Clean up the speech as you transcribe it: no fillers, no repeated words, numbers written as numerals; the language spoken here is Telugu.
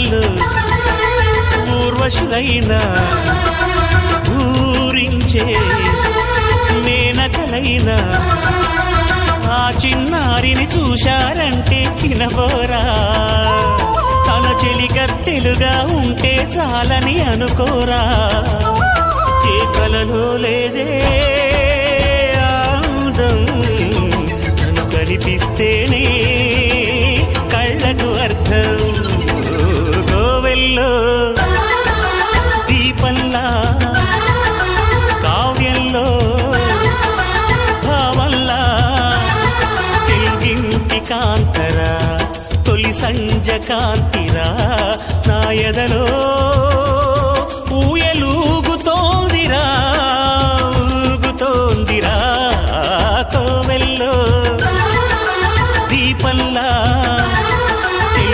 వాళ్ళు ఊర్వశులైనా ఊరించే మేనకలైనా ఆ చిన్నారిని చూశారంటే చినబోరా తన చెలికత్తెలుగా ఉంటే చాలని అనుకోరా ఏ కలలో లేదే ఆనందం తను కనిపిస్తేనే కళ్ళకు అర్థం గోవెల్లో దీపంలా కావ్యంలో భావంలా తెలుగింటి కాంతరా తొలి సంజ కాంతిరా నా ఎదలో ఊయలూగుతో